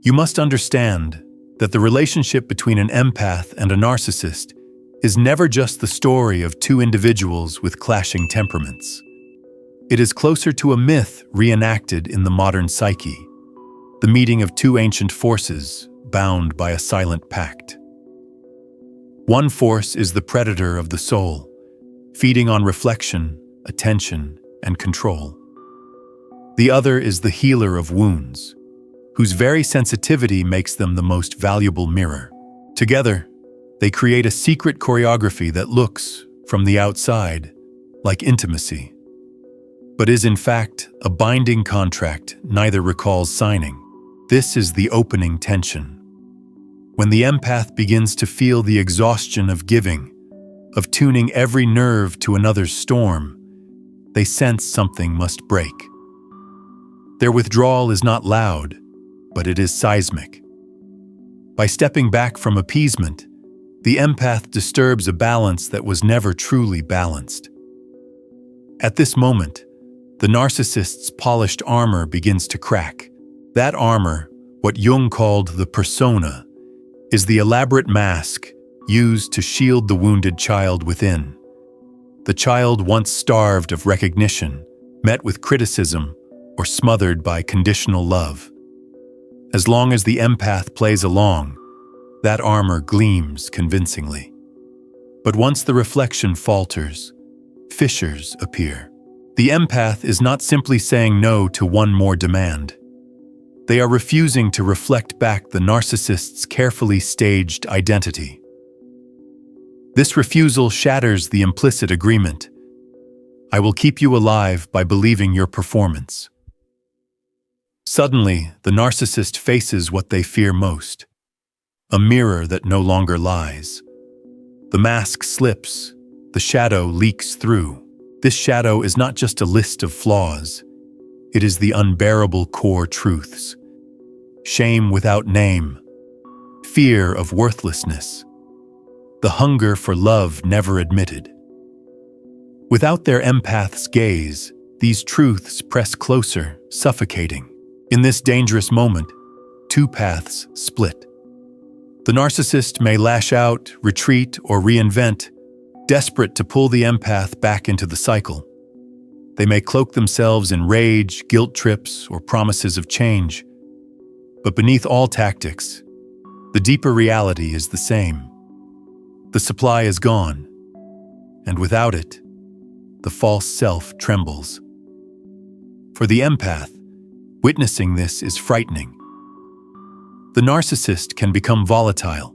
You must understand that the relationship between an empath and a narcissist is never just the story of two individuals with clashing temperaments. It is closer to a myth reenacted in the modern psyche, the meeting of two ancient forces bound by a silent pact. One force is the predator of the soul, feeding on reflection, attention, and control. The other is the healer of wounds, whose very sensitivity makes them the most valuable mirror. Together, they create a secret choreography that looks, from the outside, like intimacy, but is in fact a binding contract neither recalls signing. This is the opening tension. When the empath begins to feel the exhaustion of giving, of tuning every nerve to another's storm, they sense something must break. Their withdrawal is not loud, but it is seismic. By stepping back from appeasement, the empath disturbs a balance that was never truly balanced. At this moment, the narcissist's polished armor begins to crack. That armor, what Jung called the persona, is the elaborate mask used to shield the wounded child within. The child once starved of recognition, met with criticism, or smothered by conditional love. As long as the empath plays along, that armor gleams convincingly. But once the reflection falters, fissures appear. The empath is not simply saying no to one more demand. They are refusing to reflect back the narcissist's carefully staged identity. This refusal shatters the implicit agreement. I will keep you alive by believing your performance. Suddenly, the narcissist faces what they fear most, a mirror that no longer lies. The mask slips, the shadow leaks through. This shadow is not just a list of flaws, it is the unbearable core truths. Shame without name, fear of worthlessness, the hunger for love never admitted. Without their empath's gaze, these truths press closer, suffocating. In this dangerous moment, two paths split. The narcissist may lash out, retreat, or reinvent, desperate to pull the empath back into the cycle. They may cloak themselves in rage, guilt trips, or promises of change. But beneath all tactics, the deeper reality is the same. The supply is gone, and without it, the false self trembles. For the empath, witnessing this is frightening. The narcissist can become volatile,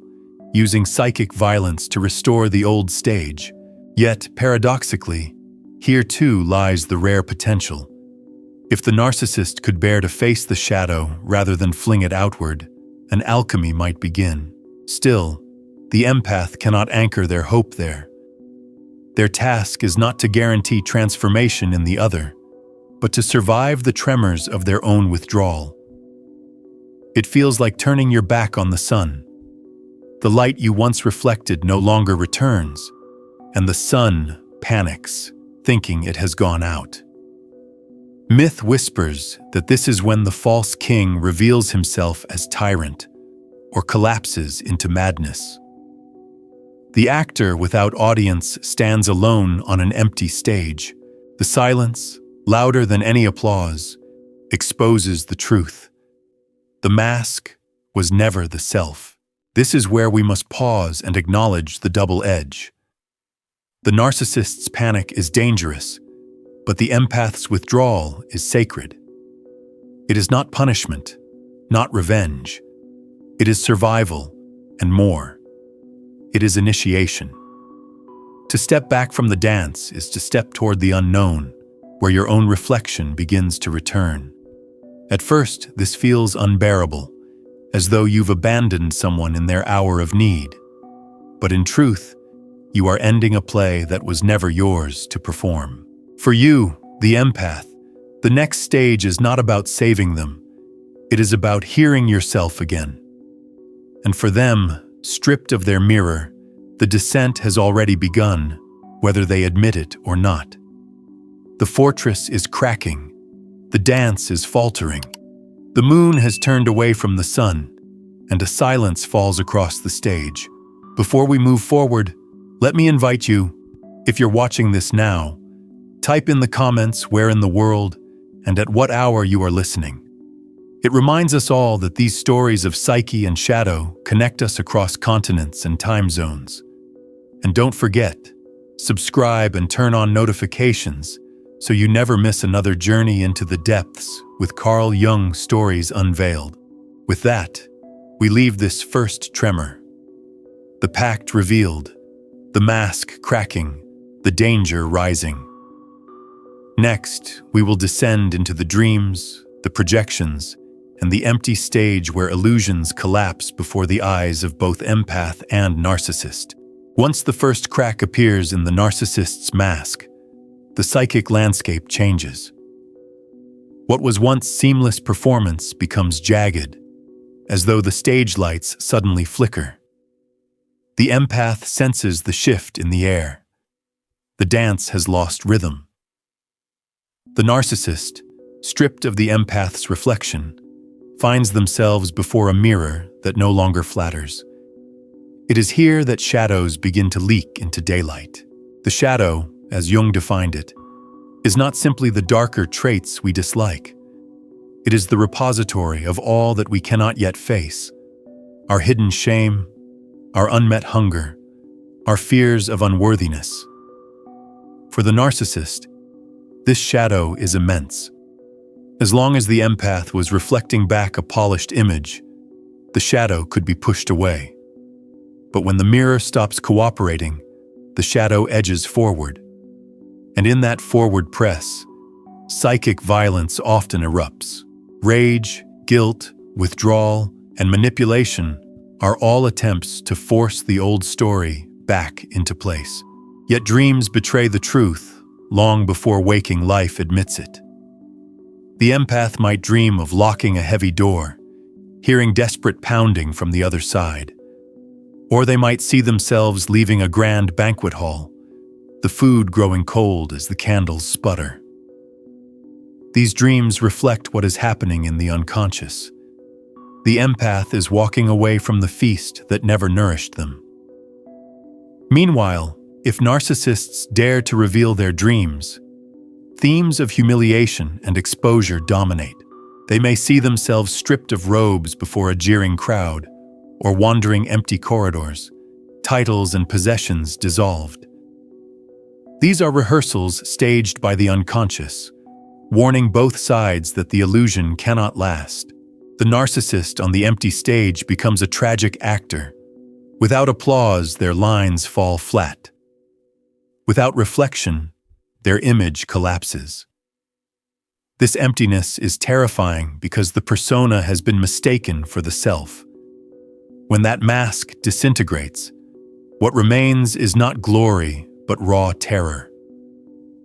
using psychic violence to restore the old stage. Yet, paradoxically, here too lies the rare potential. If the narcissist could bear to face the shadow rather than fling it outward, an alchemy might begin. Still, the empath cannot anchor their hope there. Their task is not to guarantee transformation in the other, but to survive the tremors of their own withdrawal. It feels like turning your back on the sun. The light you once reflected no longer returns, and the sun panics, thinking it has gone out. Myth whispers that this is when the false king reveals himself as tyrant, or collapses into madness. The actor without audience stands alone on an empty stage. The silence, louder than any applause, exposes the truth. The mask was never the self. This is where we must pause and acknowledge the double edge. The narcissist's panic is dangerous, but the empath's withdrawal is sacred. It is not punishment, not revenge. It is survival, and more. It is initiation. To step back from the dance is to step toward the unknown, where your own reflection begins to return. At first, this feels unbearable, as though you've abandoned someone in their hour of need. But in truth, you are ending a play that was never yours to perform. For you, the empath, the next stage is not about saving them. It is about hearing yourself again. And for them, stripped of their mirror, the descent has already begun, whether they admit it or not. The fortress is cracking. The dance is faltering. The moon has turned away from the sun, and a silence falls across the stage. Before we move forward, let me invite you, if you're watching this now, type in the comments where in the world and at what hour you are listening. It reminds us all that these stories of psyche and shadow connect us across continents and time zones. And don't forget, subscribe and turn on notifications so you never miss another journey into the depths with Carl Jung stories unveiled. With that, we leave this first tremor. The pact revealed, the mask cracking, the danger rising. Next, we will descend into the dreams, the projections, and the empty stage where illusions collapse before the eyes of both empath and narcissist. Once the first crack appears in the narcissist's mask, the psychic landscape changes. What was once seamless performance becomes jagged, as though the stage lights suddenly flicker. The empath senses the shift in the air. The dance has lost rhythm. The narcissist, stripped of the empath's reflection, finds themselves before a mirror that no longer flatters. It is here that shadows begin to leak into daylight. The shadow, as Jung defined it, is not simply the darker traits we dislike. It is the repository of all that we cannot yet face: our hidden shame, our unmet hunger, our fears of unworthiness. For the narcissist, this shadow is immense. As long as the empath was reflecting back a polished image, the shadow could be pushed away. But when the mirror stops cooperating, the shadow edges forward. And in that forward press, psychic violence often erupts. Rage, guilt, withdrawal, and manipulation are all attempts to force the old story back into place. Yet dreams betray the truth long before waking life admits it. The empath might dream of locking a heavy door, hearing desperate pounding from the other side. Or they might see themselves leaving a grand banquet hall, the food growing cold as the candles sputter. These dreams reflect what is happening in the unconscious. The empath is walking away from the feast that never nourished them. Meanwhile, if narcissists dare to reveal their dreams, themes of humiliation and exposure dominate. They may see themselves stripped of robes before a jeering crowd, or wandering empty corridors, titles and possessions dissolved. These are rehearsals staged by the unconscious, warning both sides that the illusion cannot last. The narcissist on the empty stage becomes a tragic actor. Without applause, their lines fall flat. Without reflection, their image collapses. This emptiness is terrifying because the persona has been mistaken for the self. When that mask disintegrates, what remains is not glory, but raw terror.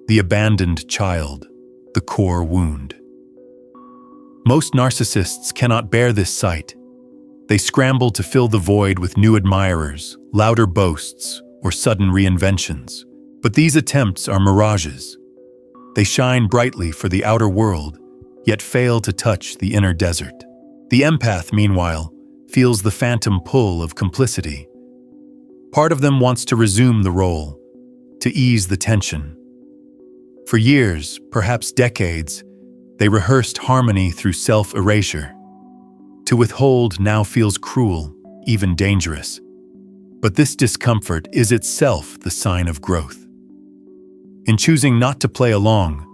The abandoned child, the core wound. Most narcissists cannot bear this sight. They scramble to fill the void with new admirers, louder boasts, or sudden reinventions. But these attempts are mirages. They shine brightly for the outer world, yet fail to touch the inner desert. The empath, meanwhile, feels the phantom pull of complicity. Part of them wants to resume the role, to ease the tension. For years, perhaps decades, they rehearsed harmony through self-erasure. To withhold now feels cruel, even dangerous. But this discomfort is itself the sign of growth. In choosing not to play along,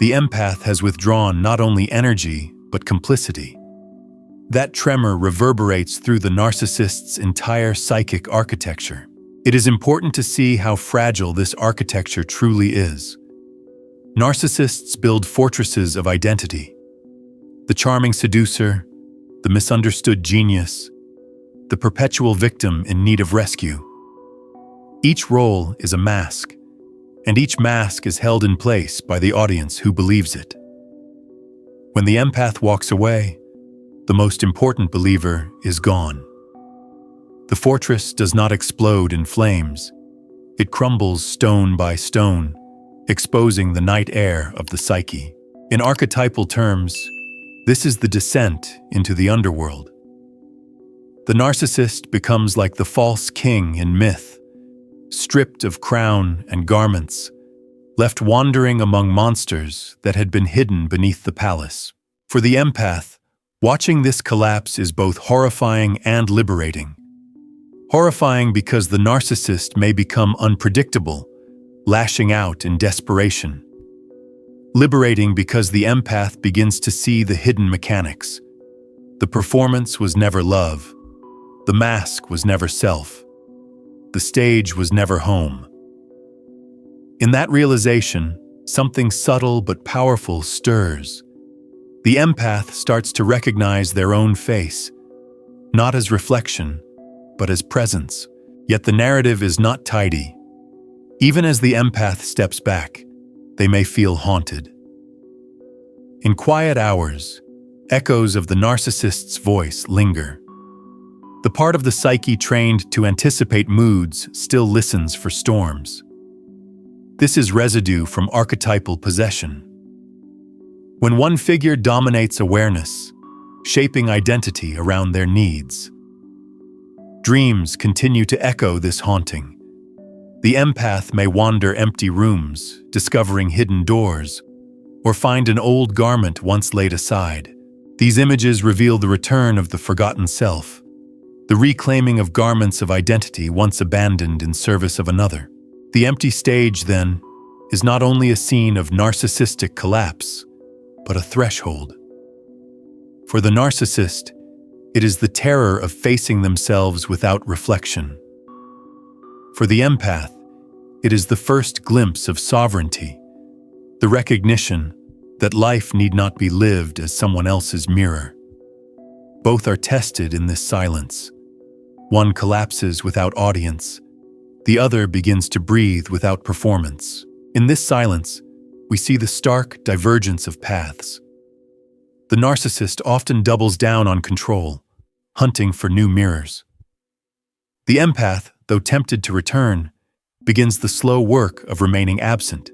the empath has withdrawn not only energy, but complicity. That tremor reverberates through the narcissist's entire psychic architecture. It is important to see how fragile this architecture truly is. Narcissists build fortresses of identity. The charming seducer, the misunderstood genius, the perpetual victim in need of rescue. Each role is a mask, and each mask is held in place by the audience who believes it. When the empath walks away, the most important believer is gone. The fortress does not explode in flames. It crumbles stone by stone, exposing the night air of the psyche. In archetypal terms, This is the descent into the underworld. The narcissist becomes like the false king in myth, stripped of crown and garments, left wandering among monsters that had been hidden beneath the palace. For the empath, watching this collapse is both horrifying and liberating. Horrifying because the narcissist may become unpredictable, lashing out in desperation. Liberating because the empath begins to see the hidden mechanics. The performance was never love. The mask was never self. The stage was never home. In that realization, something subtle but powerful stirs. The empath starts to recognize their own face, not as reflection, but as presence. Yet the narrative is not tidy. Even as the empath steps back, they may feel haunted. In quiet hours, echoes of the narcissist's voice linger. The part of the psyche trained to anticipate moods still listens for storms. This is residue from archetypal possession. When one figure dominates awareness, shaping identity around their needs, dreams continue to echo this haunting. The empath may wander empty rooms, discovering hidden doors, or find an old garment once laid aside. These images reveal the return of the forgotten self, the reclaiming of garments of identity once abandoned in service of another. The empty stage, then, is not only a scene of narcissistic collapse, but a threshold. For the narcissist, it is the terror of facing themselves without reflection. For the empath, it is the first glimpse of sovereignty, the recognition that life need not be lived as someone else's mirror. Both are tested in this silence. One collapses without audience. The other begins to breathe without performance. In this silence, we see the stark divergence of paths. The narcissist often doubles down on control, hunting for new mirrors. The empath, though tempted to return, begins the slow work of remaining absent.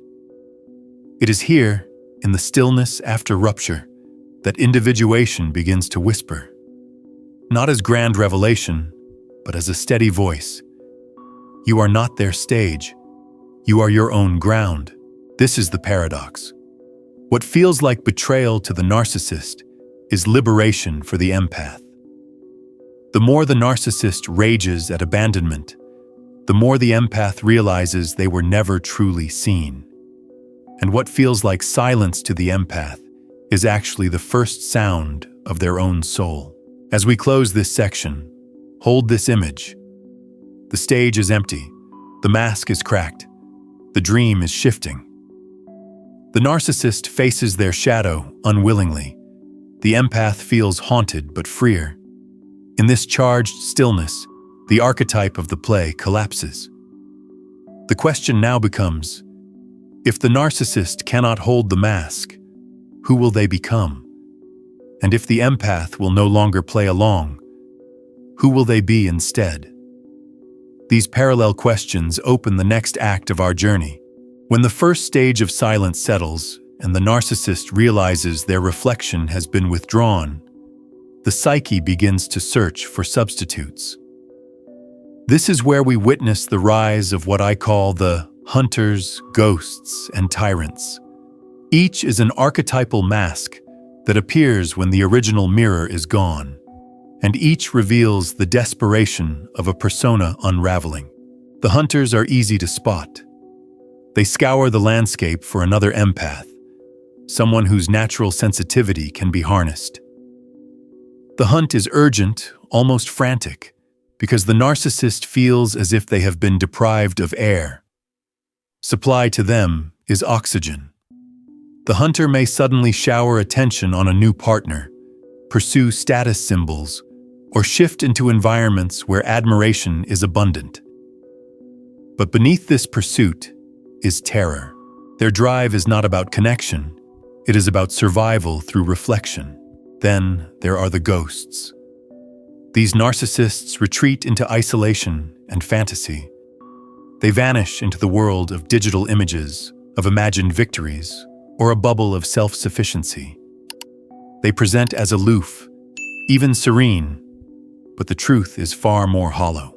It is here, in the stillness after rupture, that individuation begins to whisper. Not as grand revelation, but as a steady voice. You are not their stage. You are your own ground. This is the paradox. What feels like betrayal to the narcissist is liberation for the empath. The more the narcissist rages at abandonment, the more the empath realizes they were never truly seen. And what feels like silence to the empath is actually the first sound of their own soul. As we close this section, hold this image. The stage is empty. The mask is cracked. The dream is shifting. The narcissist faces their shadow unwillingly. The empath feels haunted but freer. In this charged stillness, the archetype of the play collapses. The question now becomes, if the narcissist cannot hold the mask, who will they become? And if the empath will no longer play along, who will they be instead? These parallel questions open the next act of our journey. When the first stage of silence settles and the narcissist realizes their reflection has been withdrawn, the psyche begins to search for substitutes. This is where we witness the rise of what I call the hunters, ghosts, and tyrants. Each is an archetypal mask that appears when the original mirror is gone, and each reveals the desperation of a persona unraveling. The hunters are easy to spot. They scour the landscape for another empath, someone whose natural sensitivity can be harnessed. The hunt is urgent, almost frantic, because the narcissist feels as if they have been deprived of air. Supply to them is oxygen. The hunter may suddenly shower attention on a new partner, pursue status symbols, or shift into environments where admiration is abundant. But beneath this pursuit is terror. Their drive is not about connection, it is about survival through reflection. Then there are the ghosts. These narcissists retreat into isolation and fantasy. They vanish into the world of digital images, of imagined victories, or a bubble of self-sufficiency. They present as aloof, even serene, but the truth is far more hollow.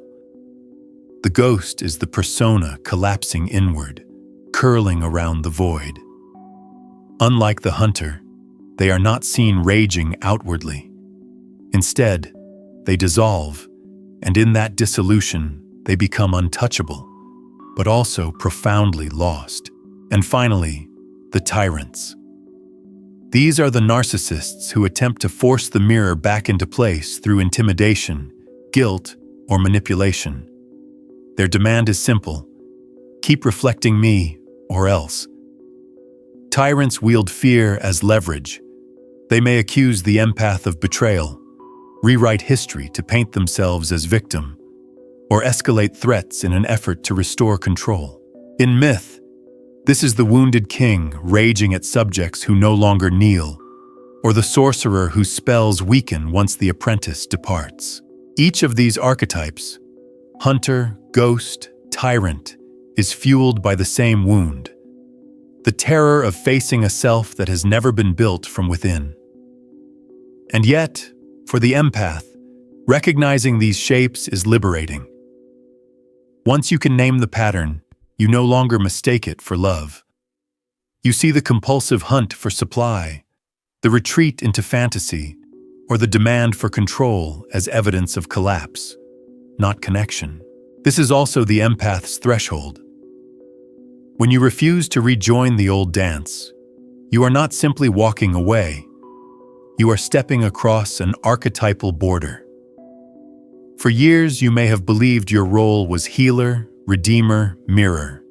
The ghost is the persona collapsing inward, curling around the void. Unlike the hunter, they are not seen raging outwardly. Instead, they dissolve, and in that dissolution, they become untouchable, but also profoundly lost. And finally, the tyrants. These are the narcissists who attempt to force the mirror back into place through intimidation, guilt, or manipulation. Their demand is simple: keep reflecting me, or else. Tyrants wield fear as leverage. They may accuse the empath of betrayal, rewrite history to paint themselves as victim, or escalate threats in an effort to restore control. In myth, this is the wounded king raging at subjects who no longer kneel, or the sorcerer whose spells weaken once the apprentice departs. Each of these archetypes, hunter, ghost, tyrant, is fueled by the same wound: the terror of facing a self that has never been built from within. And yet, for the empath, recognizing these shapes is liberating. Once you can name the pattern, you no longer mistake it for love. You see the compulsive hunt for supply, the retreat into fantasy, or the demand for control as evidence of collapse, not connection. This is also the empath's threshold. When you refuse to rejoin the old dance, you are not simply walking away. You are stepping across an archetypal border. For years, you may have believed your role was healer, redeemer, mirror.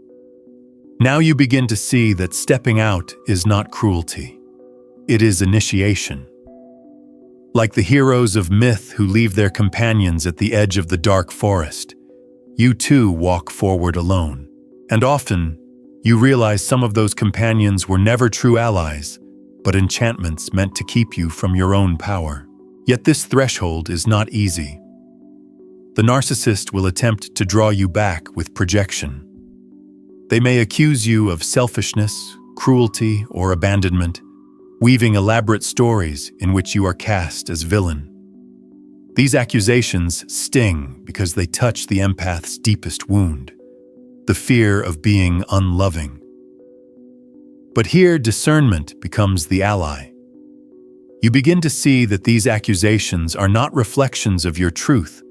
Now you begin to see that stepping out is not cruelty. It is initiation. Like the heroes of myth who leave their companions at the edge of the dark forest, you too walk forward alone. And often, you realize some of those companions were never true allies, but enchantments meant to keep you from your own power. Yet this threshold is not easy. The narcissist will attempt to draw you back with projection. They may accuse you of selfishness, cruelty, or abandonment, weaving elaborate stories in which you are cast as villain. These accusations sting because they touch the empath's deepest wound: the fear of being unloving. But here, discernment becomes the ally. You begin to see that these accusations are not reflections of your truth,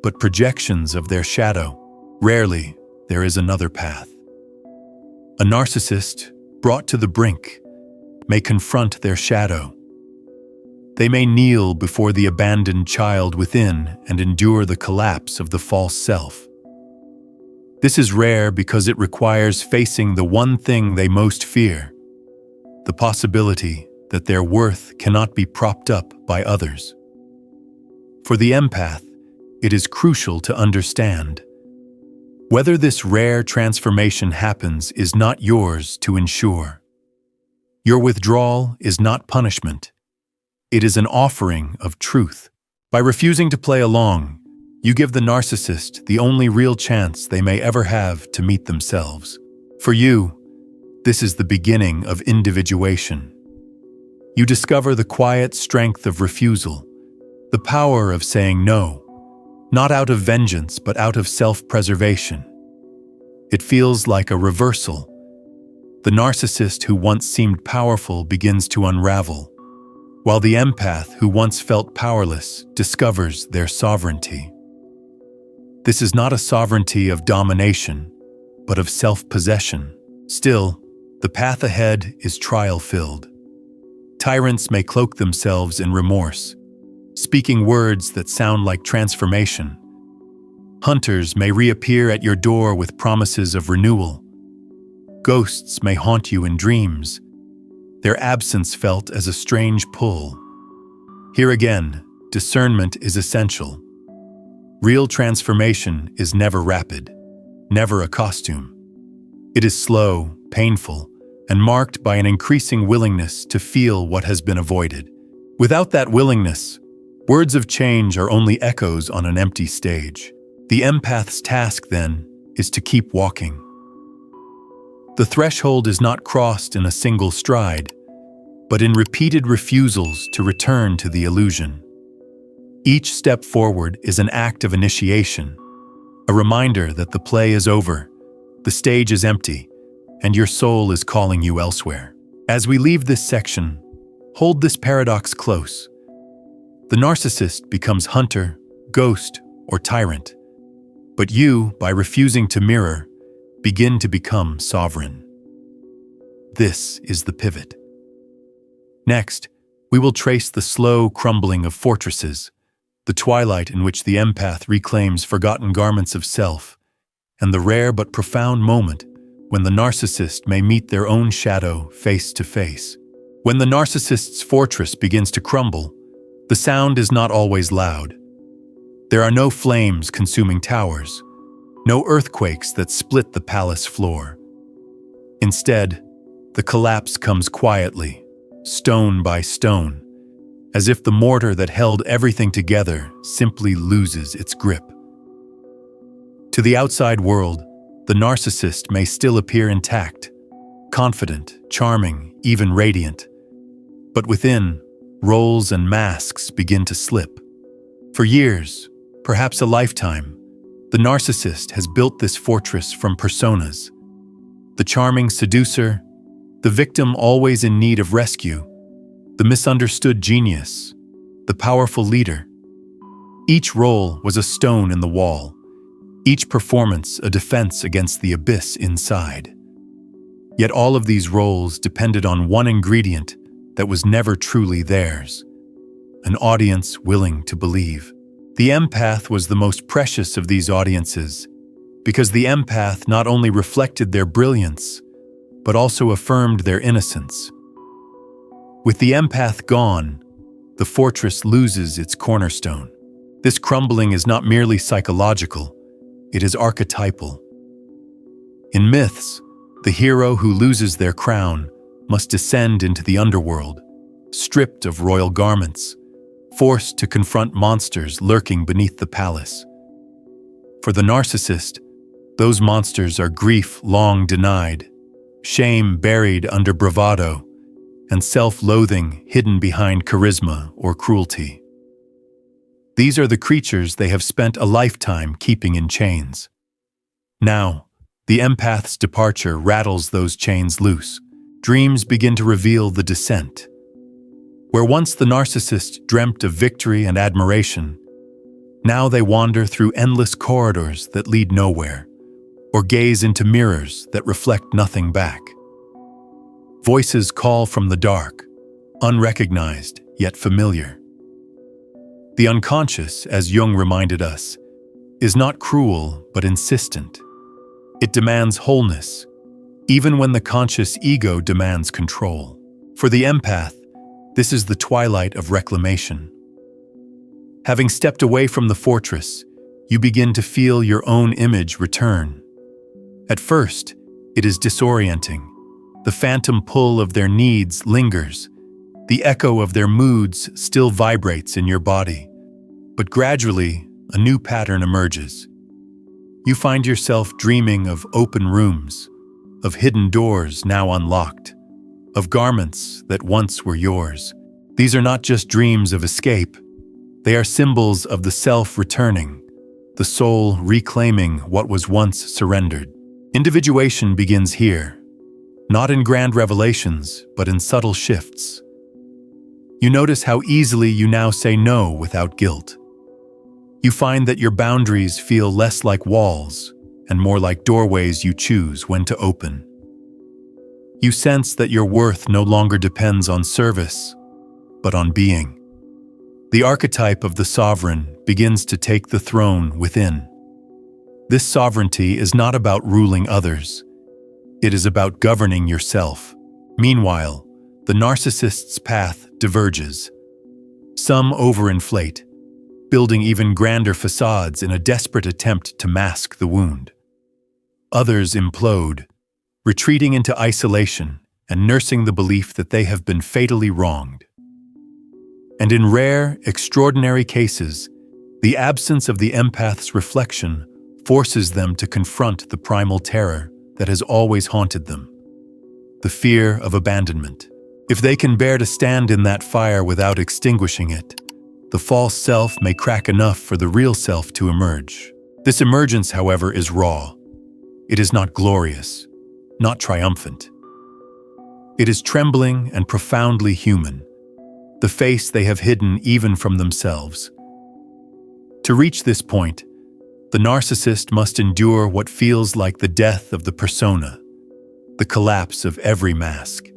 but projections of their shadow. Rarely, there is another path. A narcissist, brought to the brink, may confront their shadow. They may kneel before the abandoned child within and endure the collapse of the false self. This is rare because it requires facing the one thing they most fear: the possibility that their worth cannot be propped up by others. For the empath, it is crucial to understand: whether this rare transformation happens is not yours to ensure. Your withdrawal is not punishment. It is an offering of truth. By refusing to play along, you give the narcissist the only real chance they may ever have to meet themselves. For you, this is the beginning of individuation. You discover the quiet strength of refusal, the power of saying no, not out of vengeance but out of self-preservation. It feels like a reversal. The narcissist who once seemed powerful begins to unravel, while the empath who once felt powerless discovers their sovereignty. This is not a sovereignty of domination, but of self-possession. Still, the path ahead is trial-filled. Tyrants may cloak themselves in remorse, speaking words that sound like transformation. Hunters may reappear at your door with promises of renewal. Ghosts may haunt you in dreams, their absence felt as a strange pull. Here again, discernment is essential. Real transformation is never rapid, never a costume. It is slow, painful, and marked by an increasing willingness to feel what has been avoided. Without that willingness, words of change are only echoes on an empty stage. The empath's task, then, is to keep walking. The threshold is not crossed in a single stride. but in repeated refusals to return to the illusion. Each step forward is an act of initiation, a reminder that the play is over, the stage is empty, and your soul is calling you elsewhere. As we leave this section, hold this paradox close. The narcissist becomes hunter, ghost, or tyrant, but you, by refusing to mirror, begin to become sovereign. This is the pivot. Next, we will trace the slow crumbling of fortresses, the twilight in which the empath reclaims forgotten garments of self, and the rare but profound moment when the narcissist may meet their own shadow face to face. When the narcissist's fortress begins to crumble, the sound is not always loud. There are no flames consuming towers, no earthquakes that split the palace floor. Instead, the collapse comes quietly, stone by stone, as if the mortar that held everything together simply loses its grip. To the outside world, the narcissist may still appear intact, confident, charming, even radiant. But within, roles and masks begin to slip. For years, perhaps a lifetime, the narcissist has built this fortress from personas. The charming seducer, the victim always in need of rescue, the misunderstood genius, the powerful leader. Each role was a stone in the wall, each performance a defense against the abyss inside. Yet all of these roles depended on one ingredient that was never truly theirs: an audience willing to believe. The empath was the most precious of these audiences, because the empath not only reflected their brilliance, but also affirmed their innocence. With the empath gone, the fortress loses its cornerstone. This crumbling is not merely psychological, it is archetypal. In myths, the hero who loses their crown must descend into the underworld, stripped of royal garments, forced to confront monsters lurking beneath the palace. For the narcissist, those monsters are grief long denied, shame buried under bravado, and self-loathing hidden behind charisma or cruelty. These are the creatures they have spent a lifetime keeping in chains. Now, the empath's departure rattles those chains loose. Dreams begin to reveal the descent. Where once the narcissist dreamt of victory and admiration, now they wander through endless corridors that lead nowhere, or gaze into mirrors that reflect nothing back. Voices call from the dark, unrecognized yet familiar. The unconscious, as Jung reminded us, is not cruel but insistent. It demands wholeness, even when the conscious ego demands control. For the empath, this is the twilight of reclamation. Having stepped away from the fortress, you begin to feel your own image return. At first, it is disorienting. The phantom pull of their needs lingers. The echo of their moods still vibrates in your body. But gradually, a new pattern emerges. You find yourself dreaming of open rooms, of hidden doors now unlocked, of garments that once were yours. These are not just dreams of escape. They are symbols of the self returning, the soul reclaiming what was once surrendered. Individuation begins here, not in grand revelations, but in subtle shifts. You notice how easily you now say no without guilt. You find that your boundaries feel less like walls and more like doorways you choose when to open. You sense that your worth no longer depends on service, but on being. The archetype of the sovereign begins to take the throne within. This sovereignty is not about ruling others. It is about governing yourself. Meanwhile, the narcissist's path diverges. Some overinflate, building even grander facades in a desperate attempt to mask the wound. Others implode, retreating into isolation and nursing the belief that they have been fatally wronged. And in rare, extraordinary cases, the absence of the empath's reflection forces them to confront the primal terror that has always haunted them: the fear of abandonment. If they can bear to stand in that fire without extinguishing it, the false self may crack enough for the real self to emerge. This emergence, however, is raw. It is not glorious, not triumphant. It is trembling and profoundly human, the face they have hidden even from themselves. To reach this point, the narcissist must endure what feels like the death of the persona, the collapse of every mask.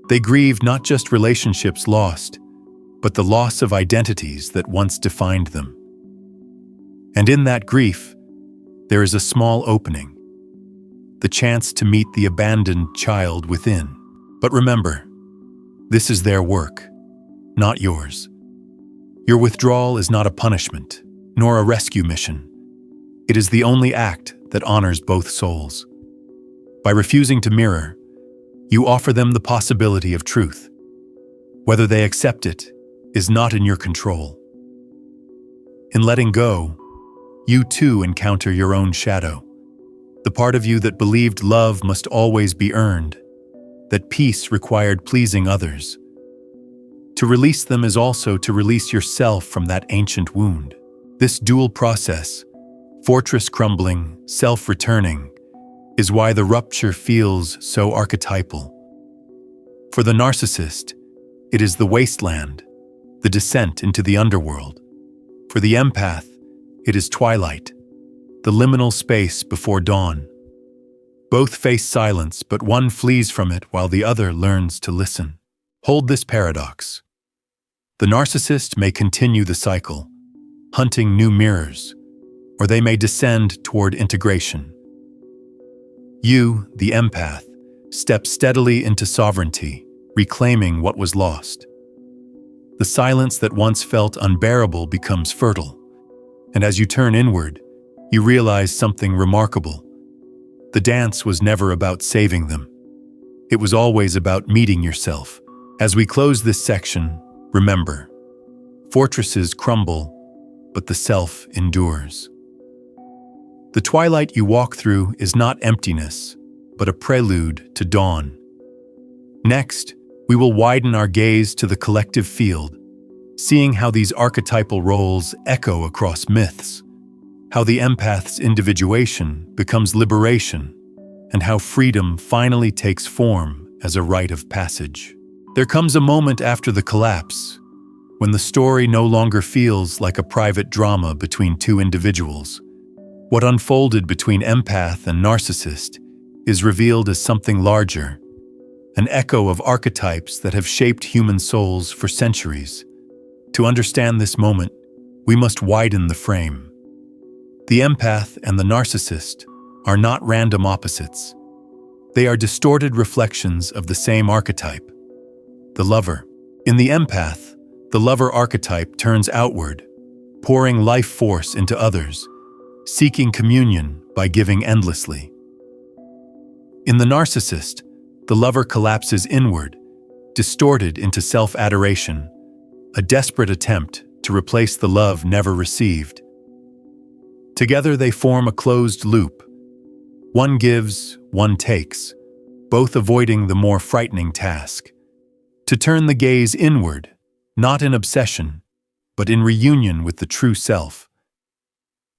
They grieve not just relationships lost, but the loss of identities that once defined them. And in that grief, there is a small opening, the chance to meet the abandoned child within. But remember, this is their work, not yours. Your withdrawal is not a punishment, nor a rescue mission. It is the only act that honors both souls. By refusing to mirror, you offer them the possibility of truth. Whether they accept it is not in your control. In letting go, you too encounter your own shadow, the part of you that believed love must always be earned, that peace required pleasing others. To release them is also to release yourself from that ancient wound. This dual process, fortress crumbling, self-returning, is why the rupture feels so archetypal. For the narcissist, it is the wasteland, the descent into the underworld. For the empath, it is twilight, the liminal space before dawn. Both face silence, but one flees from it while the other learns to listen. Hold this paradox. The narcissist may continue the cycle, hunting new mirrors, or they may descend toward integration. You, the empath, step steadily into sovereignty, reclaiming what was lost. The silence that once felt unbearable becomes fertile, and as you turn inward, you realize something remarkable. The dance was never about saving them. It was always about meeting yourself. As we close this section, remember, fortresses crumble, but the self endures. The twilight you walk through is not emptiness, but a prelude to dawn. Next, we will widen our gaze to the collective field, seeing how these archetypal roles echo across myths, how the empath's individuation becomes liberation, and how freedom finally takes form as a rite of passage. There comes a moment after the collapse, when the story no longer feels like a private drama between two individuals. What unfolded between empath and narcissist is revealed as something larger, an echo of archetypes that have shaped human souls for centuries. To understand this moment, we must widen the frame. The empath and the narcissist are not random opposites. They are distorted reflections of the same archetype, the lover. In the empath, the lover archetype turns outward, pouring life force into others, seeking communion by giving endlessly. In the narcissist, the lover collapses inward, distorted into self-adoration, a desperate attempt to replace the love never received. Together they form a closed loop. One gives, one takes, both avoiding the more frightening task. To turn the gaze inward, not in obsession, but in reunion with the true self.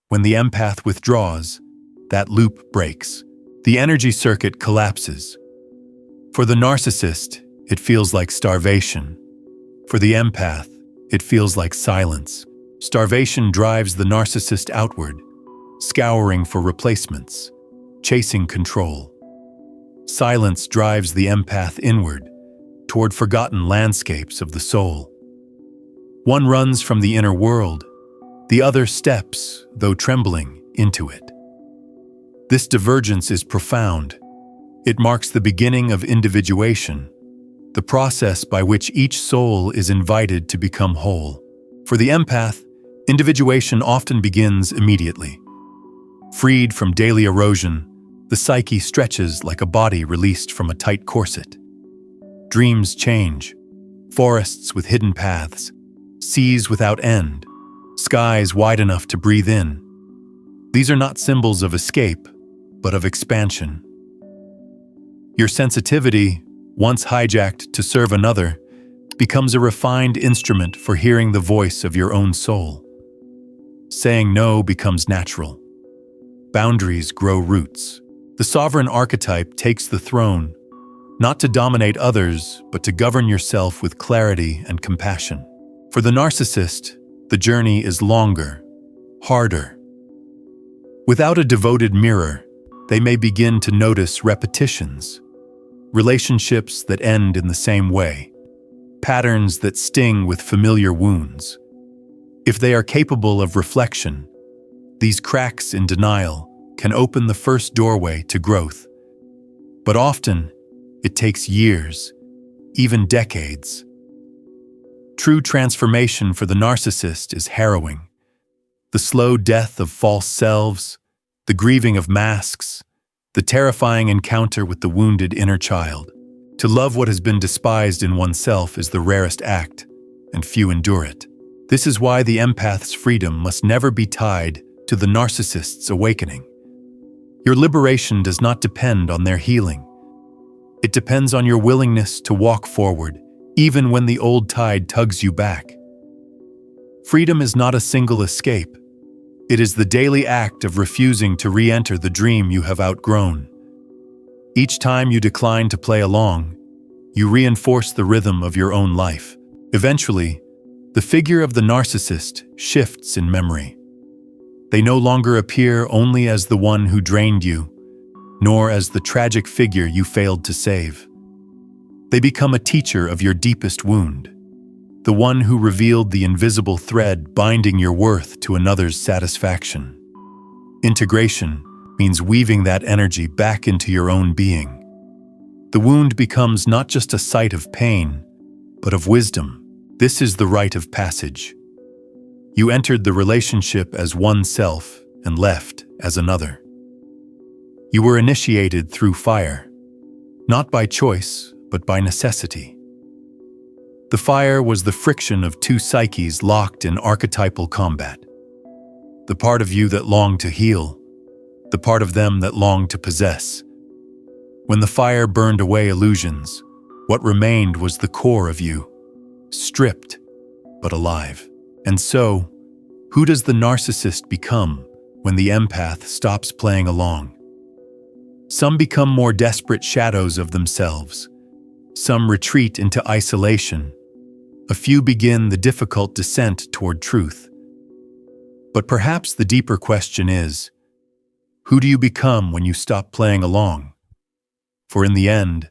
When the empath withdraws, that loop breaks. The energy circuit collapses. For the narcissist, it feels like starvation. For the empath, it feels like silence. Starvation drives the narcissist outward, scouring for replacements, chasing control. Silence drives the empath inward, toward forgotten landscapes of the soul. One runs from the inner world, the other steps, though trembling, into it. This divergence is profound. It marks the beginning of individuation, the process by which each soul is invited to become whole. For the empath, individuation often begins immediately. Freed from daily erosion, the psyche stretches like a body released from a tight corset. Dreams change, forests with hidden paths, seas without end, skies wide enough to breathe in. These are not symbols of escape, but of expansion. Your sensitivity, once hijacked to serve another, becomes a refined instrument for hearing the voice of your own soul. Saying no becomes natural. Boundaries grow roots. The sovereign archetype takes the throne, not to dominate others, but to govern yourself with clarity and compassion. For the narcissist, the journey is longer, harder. Without a devoted mirror, they may begin to notice repetitions, relationships that end in the same way, patterns that sting with familiar wounds. If they are capable of reflection, these cracks in denial can open the first doorway to growth. But often, it takes years, even decades. True transformation for the narcissist is harrowing. The slow death of false selves, the grieving of masks, the terrifying encounter with the wounded inner child. To love what has been despised in oneself is the rarest act, and few endure it. This is why the empath's freedom must never be tied to the narcissist's awakening. Your liberation does not depend on their healing. It depends on your willingness to walk forward, even when the old tide tugs you back. Freedom is not a single escape. It is the daily act of refusing to re-enter the dream you have outgrown. Each time you decline to play along, you reinforce the rhythm of your own life. Eventually, the figure of the narcissist shifts in memory. They no longer appear only as the one who drained you, nor as the tragic figure you failed to save. They become a teacher of your deepest wound, the one who revealed the invisible thread binding your worth to another's satisfaction. Integration means weaving that energy back into your own being. The wound becomes not just a site of pain, but of wisdom. This is the rite of passage. You entered the relationship as one self and left as another. You were initiated through fire, not by choice, but by necessity. The fire was the friction of two psyches locked in archetypal combat. The part of you that longed to heal, the part of them that longed to possess. When the fire burned away illusions, what remained was the core of you, stripped but alive. And so, who does the narcissist become when the empath stops playing along? Some become more desperate shadows of themselves. Some retreat into isolation. A few begin the difficult descent toward truth. But perhaps the deeper question is, who do you become when you stop playing along? For in the end,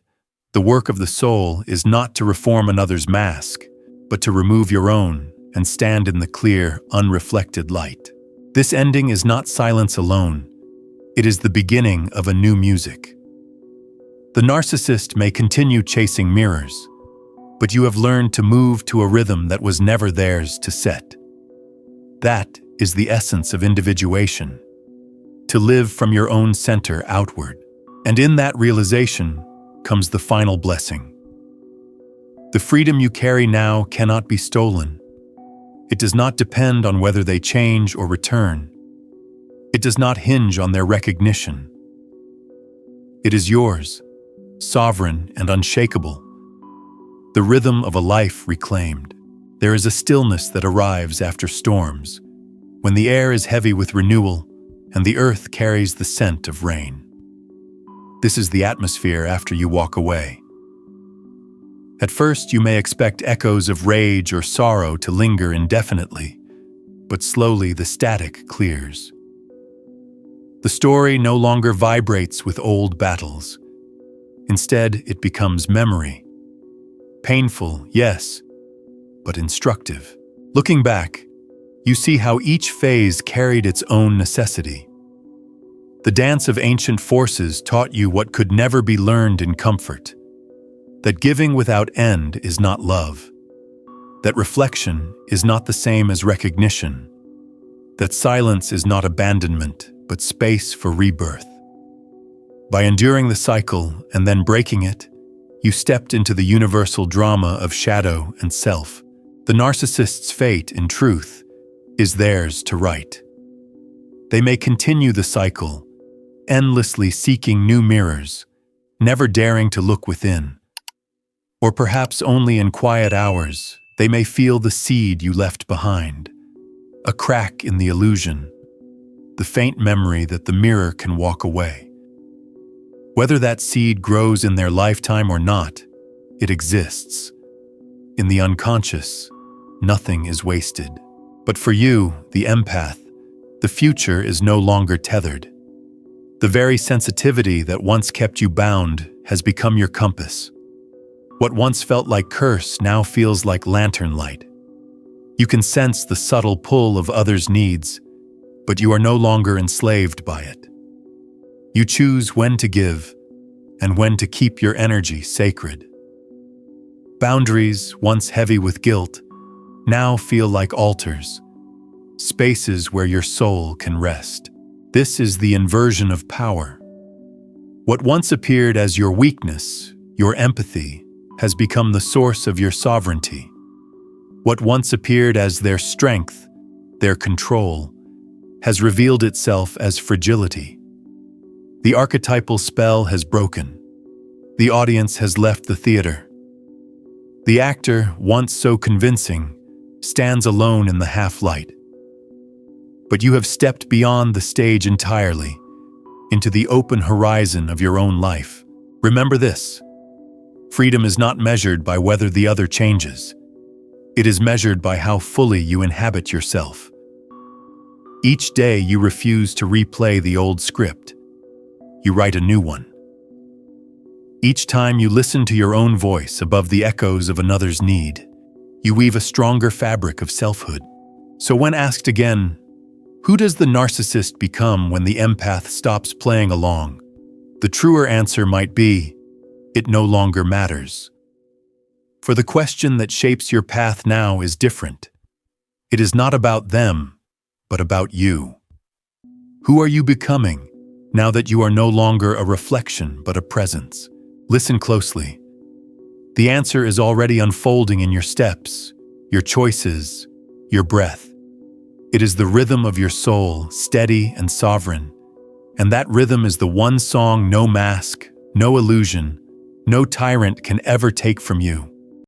the work of the soul is not to reform another's mask, but to remove your own and stand in the clear, unreflected light. This ending is not silence alone. It is the beginning of a new music. The narcissist may continue chasing mirrors, but you have learned to move to a rhythm that was never theirs to set. That is the essence of individuation, to live from your own center outward. And in that realization comes the final blessing. The freedom you carry now cannot be stolen. It does not depend on whether they change or return. It does not hinge on their recognition. It is yours, sovereign and unshakable. The rhythm of a life reclaimed. There is a stillness that arrives after storms, when the air is heavy with renewal and the earth carries the scent of rain. This is the atmosphere after you walk away. At first, you may expect echoes of rage or sorrow to linger indefinitely, but slowly the static clears. The story no longer vibrates with old battles. Instead, it becomes memory. Painful, yes, but instructive. Looking back, you see how each phase carried its own necessity. The dance of ancient forces taught you what could never be learned in comfort. That giving without end is not love. That reflection is not the same as recognition. That silence is not abandonment, but space for rebirth. By enduring the cycle and then breaking it, you stepped into the universal drama of shadow and self. The narcissist's fate, in truth, is theirs to write. They may continue the cycle, endlessly seeking new mirrors, never daring to look within. Or perhaps only in quiet hours, they may feel the seed you left behind, a crack in the illusion, the faint memory that the mirror can walk away. Whether that seed grows in their lifetime or not, it exists. In the unconscious, nothing is wasted. But for you, the empath, the future is no longer tethered. The very sensitivity that once kept you bound has become your compass. What once felt like curse now feels like lantern light. You can sense the subtle pull of others' needs, but you are no longer enslaved by it. You choose when to give and when to keep your energy sacred. Boundaries, once heavy with guilt, now feel like altars, spaces where your soul can rest. This is the inversion of power. What once appeared as your weakness, your empathy, has become the source of your sovereignty. What once appeared as their strength, their control, has revealed itself as fragility. The archetypal spell has broken. The audience has left the theater. The actor, once so convincing, stands alone in the half-light. But you have stepped beyond the stage entirely, into the open horizon of your own life. Remember this: freedom is not measured by whether the other changes. It is measured by how fully you inhabit yourself. Each day you refuse to replay the old script. You write a new one. Each time you listen to your own voice above the echoes of another's need, you weave a stronger fabric of selfhood. So when asked again, who does the narcissist become when the empath stops playing along? The truer answer might be, it no longer matters. For the question that shapes your path now is different. It is not about them, but about you. Who are you becoming now that you are no longer a reflection but a presence? Listen closely. The answer is already unfolding in your steps, your choices, your breath. It is the rhythm of your soul, steady and sovereign. And that rhythm is the one song no mask, no illusion, no tyrant can ever take from you.